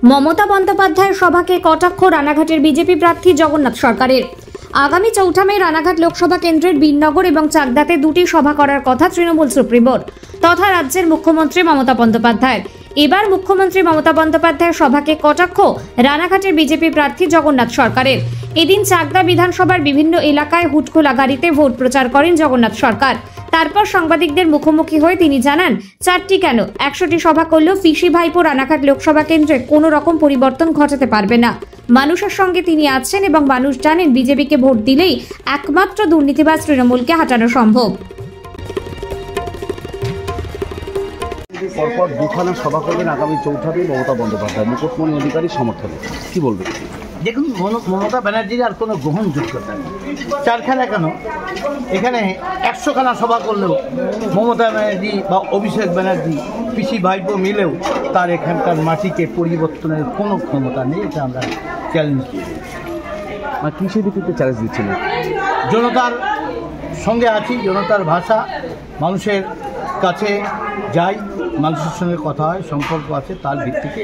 মমতা বন্দ্যোপাধ্যায়ের সভাকে কটাক্ষ রানাঘাটের বিজেপি প্রার্থী জগন্নাথ সরকারের। আগামী ৪ মে রানাঘাট লোকসভা কেন্দ্রের বীরনগর এবং চাকদাতে দুটি সভা করার কথা তৃণমূল সুপ্রিমোর তথা রাজ্যের মুখ্যমন্ত্রী মমতা বন্দ্যোপাধ্যায়ের। এবার মুখ্যমন্ত্রী মমতা বন্দ্যোপাধ্যায়ের সভাকে কটাক্ষ রানাঘাটের বিজেপি প্রার্থী জগন্নাথ সরকারের। এদিন চাকদা বিধানসভার বিভিন্ন এলাকায় হুটখোলা গাড়িতে ভোট প্রচার করেন জগন্নাথ সরকার। তারপর সাংবাদিকদের মুখোমুখি হয়ে তিনি জানান, 4টি কেন 100টি সভা করলেও পিসি ভাইপো রানাঘাট লোকসভা কেন্দ্রে কোনো রকম পরিবর্তন ঘটাতে পারবে না। মানুষের সঙ্গে তিনি আছেন এবং মানুষ জানেন বিজেপিকে ভোট দিলেই একমাত্র দুর্নীতিবাজ তৃণমূলকে হাঁটানো সম্ভব। পরপর দুখানা সভা করবেন আগামী 4 মে মমতা বন্দ্যোপাধ্যায় মুকুটমণি অধিকারীর সমর্থনে, কি বলবেন? দেখুন, মমতা ব্যানার্জির আর কোনো গ্রহণযোগ্যতা নেই। 4খানা কেন, এখানে 100খানা সভা করলেও মমতা ব্যানার্জি বা অভিষেক ব্যানার্জি পিসি ভাইপো মিলেও তার এখানকার মাটিকে পরিবর্তনের কোনো ক্ষমতা নেই। এটা আমরা চ্যালেঞ্জ দিই। আর কিসের ভিত্তিতে চ্যালেঞ্জ দিচ্ছেন? জনতার সঙ্গে আছি, জনতার ভাষা, মানুষের কাছে যাই, মানুষের সঙ্গে কথা হয়, সম্পর্ক আছে, তার ভিত্তিতে